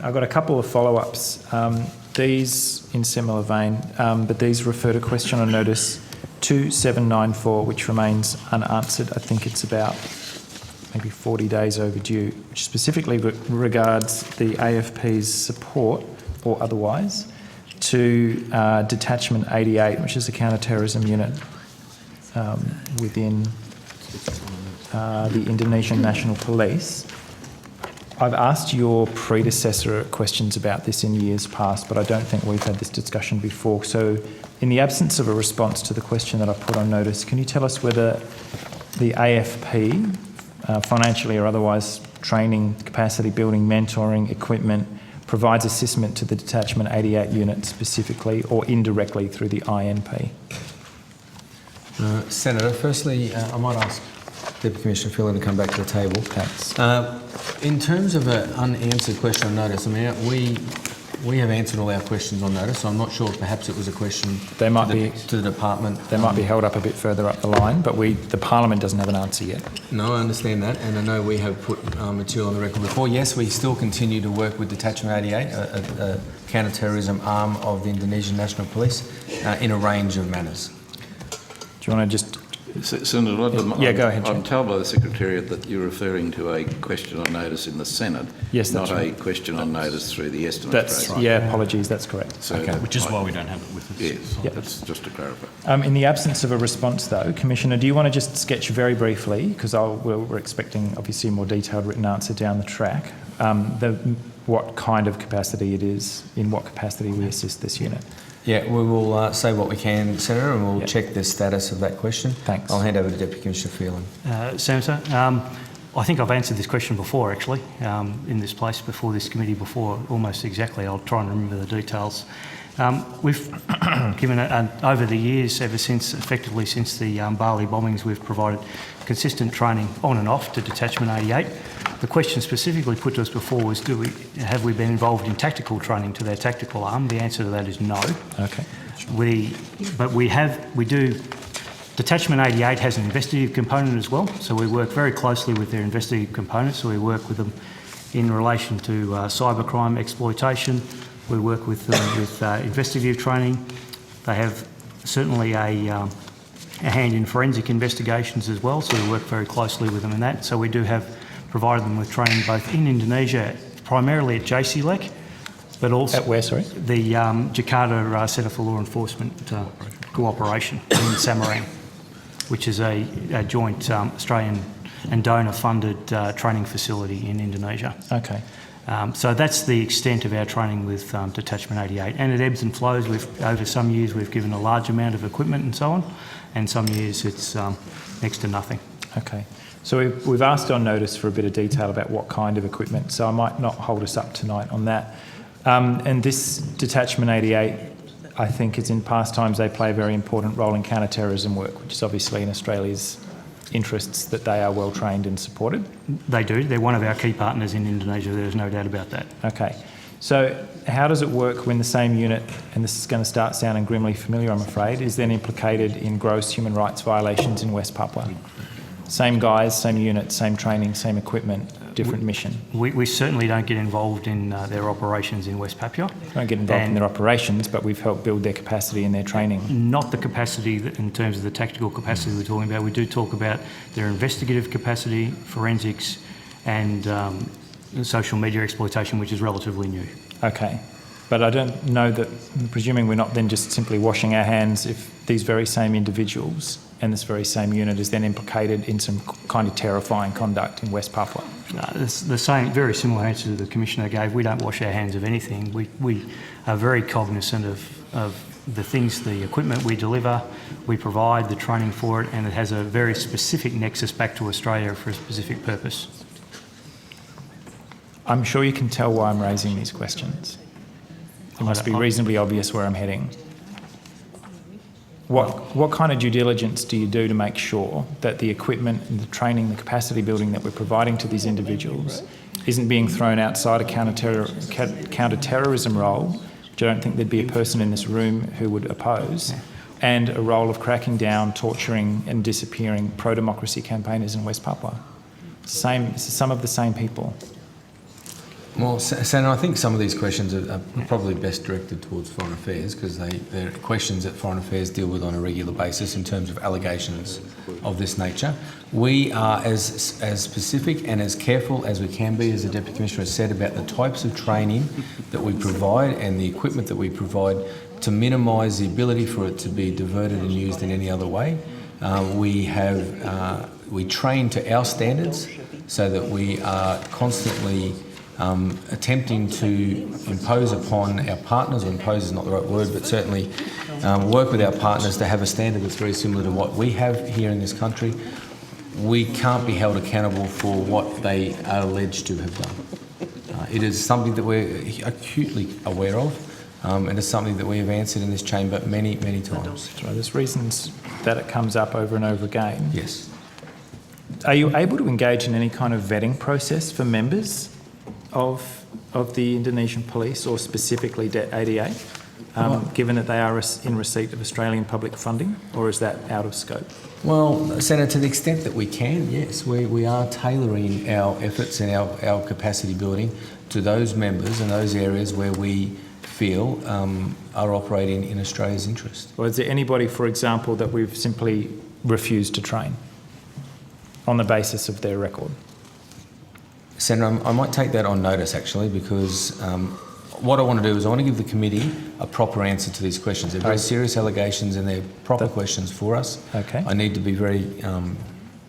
I've got a couple of follow-ups. These in similar vein, but these refer to question on notice 2794, which remains unanswered. I think it's about maybe 40 days overdue, which specifically regards the AFP's support or otherwise to Detachment 88, which is a counter-terrorism unit within the Indonesian National Police. I've asked your predecessor questions about this in years past, but I don't think we've had this discussion before. So in the absence of a response to the question that I put on notice, can you tell us whether the AFP, financially or otherwise, training, capacity building, mentoring, equipment, provides assessment to the Detachment 88 unit specifically or indirectly through the INP? Senator, firstly, I might ask Deputy Commissioner Phelan to come back to the table. Thanks. In terms of an unanswered question on notice, I mean, we have answered all our questions on notice, so I'm not sure if perhaps it was a question to the department. They might be held up a bit further up the line, but the Parliament doesn't have an answer yet. No, I understand that, and I know we have put material on the record before. Yes, we still continue to work with Detachment 88, a counter-terrorism arm of the Indonesian National Police, in a range of manners. Do you want to just... Senator, go ahead. I'm told by the Secretariat that you're referring to a question on notice in the Senate, yes, that's not right. A question on notice through the estimates process. Right. Yeah, apologies, that's correct. So okay. Which is why we don't have it with us. Yes, yep. That's just to clarify. In the absence of a response, though, Commissioner, do you want to just sketch very briefly, because we're expecting obviously a more detailed written answer down the track, what kind of capacity it is, in what capacity we assist this unit? Yeah, we will say what we can, Senator, and we'll check the status of that question. Thanks. I'll hand over to Deputy Commissioner Phelan. Senator, I think I've answered this question before, actually, in this place, before this committee, before, almost exactly. I'll try and remember the details. We've given over the years, effectively since the Bali bombings, we've provided consistent training on and off to Detachment 88. The question specifically put to us before was, have we been involved in tactical training to their tactical arm? The answer to that is no. Okay. We do. Detachment 88 has an investigative component as well, so we work very closely with their investigative component. So we work with them in relation to cybercrime exploitation. We work with them with investigative training. They have certainly a hand in forensic investigations as well, so we work very closely with them in that. So we do have provided them with training both in Indonesia, primarily at JCLEC, but also... At where, sorry? The Jakarta Centre for Law Enforcement Cooperation in Samarang, which is a joint Australian and donor-funded training facility in Indonesia. Okay. So that's the extent of our training with Detachment 88. And it ebbs and flows. Over some years we've given a large amount of equipment and so on, and some years it's next to nothing. Okay. So we've asked on notice for a bit of detail about what kind of equipment, so I might not hold us up tonight on that. And this Detachment 88, I think, is in past times they play a very important role in counter-terrorism work, which is obviously in Australia's interests that they are well trained and supported. They do. They're one of our key partners in Indonesia. There's no doubt about that. Okay. So how does it work when the same unit, and this is going to start sounding grimly familiar, I'm afraid, is then implicated in gross human rights violations in West Papua? Same guys, same unit, same training, same equipment, different mission. We certainly don't get involved in their operations in West Papua. We don't get involved in their operations, but we've helped build their capacity and their training. Not the capacity in terms of the tactical capacity we're talking about. We do talk about their investigative capacity, forensics, and social media exploitation, which is relatively new. Okay. But I don't know that, presuming we're not then just simply washing our hands if these very same individuals and this very same unit is then implicated in some kind of terrifying conduct in West Papua. It's the same, very similar answer to the Commissioner gave. We don't wash our hands of anything. We are very cognisant of the things, the equipment we deliver, we provide the training for it, and it has a very specific nexus back to Australia for a specific purpose. I'm sure you can tell why I'm raising these questions. It must be reasonably obvious where I'm heading. What kind of due diligence do you do to make sure that the equipment and the training, the capacity building that we're providing to these individuals isn't being thrown outside a counter-terrorism role, which I don't think there'd be a person in this room who would oppose, and a role of cracking down, torturing and disappearing pro-democracy campaigners in West Papua? Some of the same people. Well, Senator, I think some of these questions are probably best directed towards Foreign Affairs because they're questions that Foreign Affairs deal with on a regular basis in terms of allegations of this nature. We are as specific and as careful as we can be, as the Deputy Commissioner has said, about the types of training that we provide and the equipment that we provide to minimise the ability for it to be diverted and used in any other way. We train to our standards so that we are constantly attempting to impose upon our partners, or impose is not the right word, but certainly work with our partners to have a standard that's very similar to what we have here in this country. We can't be held accountable for what they are alleged to have done. It is something that we're acutely aware of, and it's something that we have answered in this chamber many, many times. So there's reasons that it comes up over and over again. Yes. Are you able to engage in any kind of vetting process for members of the Indonesian police, or specifically ADA, given that they are in receipt of Australian public funding, or is that out of scope? Well, Senator, to the extent that we can, yes, we are tailoring our efforts and our capacity building to those members and those areas where we feel are operating in Australia's interest. Or is there anybody, for example, that we've simply refused to train on the basis of their record? Senator, I might take that on notice, actually, because what I want to do is I want to give the committee a proper answer to these questions. They're very serious allegations and they're proper questions for us. Okay. I need to be very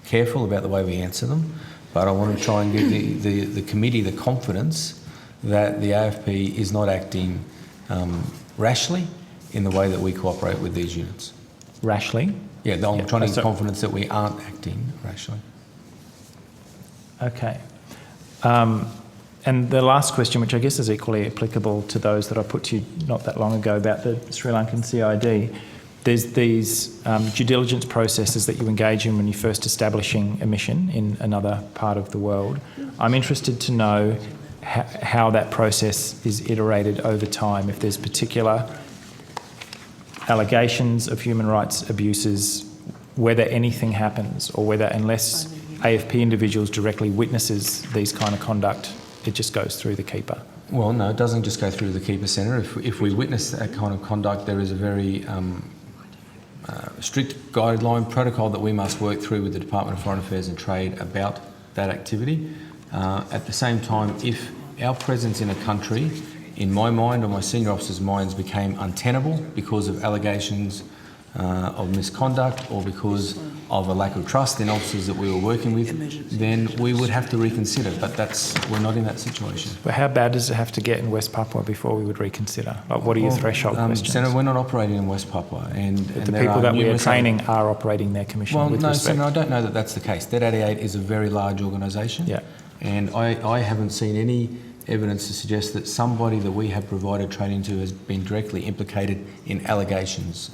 careful about the way we answer them, but I want to try and give the committee the confidence that the AFP is not acting rashly in the way that we cooperate with these units. Rashly? Yeah, I'm trying to give confidence that we aren't acting rashly. Okay. And the last question, which I guess is equally applicable to those that I put to you not that long ago about the Sri Lankan CID, there's these due diligence processes that you engage in when you're first establishing a mission in another part of the world. I'm interested to know how that process is iterated over time, if there's particular allegations of human rights abuses, whether anything happens, or whether, unless AFP individuals directly witnesses these kind of conduct, it just goes through the keeper. Well, no, it doesn't just go through the keeper, Senator. If we witness that kind of conduct, there is a very strict guideline protocol that we must work through with the Department of Foreign Affairs and Trade about that activity. At the same time, if our presence in a country, in my mind or my senior officers' minds, became untenable because of allegations of misconduct or because of a lack of trust in officers that we were working with, then we would have to reconsider. But we're not in that situation. But how bad does it have to get in West Papua before we would reconsider? Like, what are your threshold questions? Senator, we're not operating in West Papua, and the people that we are training are operating their commission. Well, with no, respect. Senator, I don't know that that's the case. That 88 is a very large organisation, yeah, and I haven't seen any evidence to suggest that somebody that we have provided training to has been directly implicated in allegations.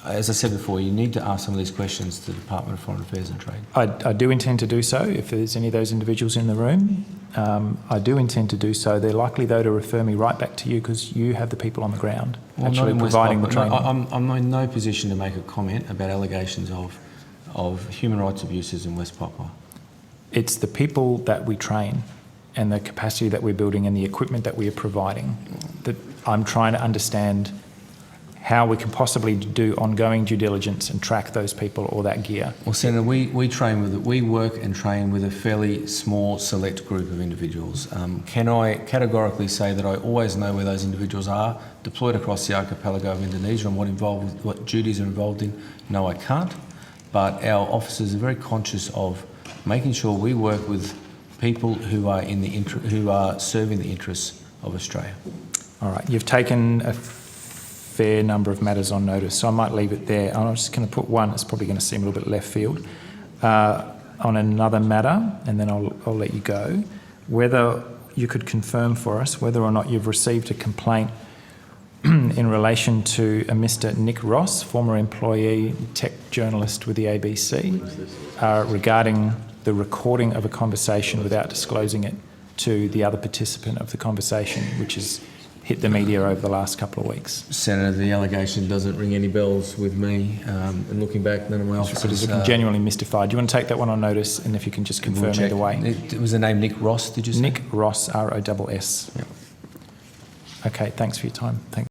As I said before, you need to ask some of these questions to the Department of Foreign Affairs and Trade. I do intend to do so if there's any of those individuals in the room. I do intend to do so. They're likely, though, to refer me right back to you because you have the people on the ground actually providing the training. No, I'm in no position to make a comment about allegations of human rights abuses in West Papua. It's the people that we train and the capacity that we're building and the equipment that we are providing that I'm trying to understand how we can possibly do ongoing due diligence and track those people or that gear. Well, Senator, we work and train with a fairly small select group of individuals. Can I categorically say that I always know where those individuals are deployed across the archipelago of Indonesia and what duties are involved in? No, I can't. But our officers are very conscious of making sure we work with people who are serving the interests of Australia. All right, you've taken a fair number of matters on notice, so I might leave it there. I'm just going to put one, it's probably going to seem a little bit left field, on another matter, and then I'll let you go. Whether you could confirm for us whether or not you've received a complaint in relation to a Mr. Nick Ross, former employee, tech journalist with the ABC, regarding the recording of a conversation without disclosing it to the other participant of the conversation, which is hit the media over the last couple of weeks? Senator, the allegation doesn't ring any bells with me. And looking back, none of my But officers... he's looking genuinely mystified. Do you want to take that one on notice, and if you can just we'll confirm check. either way? It was the name Nick Ross, did you say? Nick Ross, ROSS. Yep. Okay, thanks for your time. Thanks.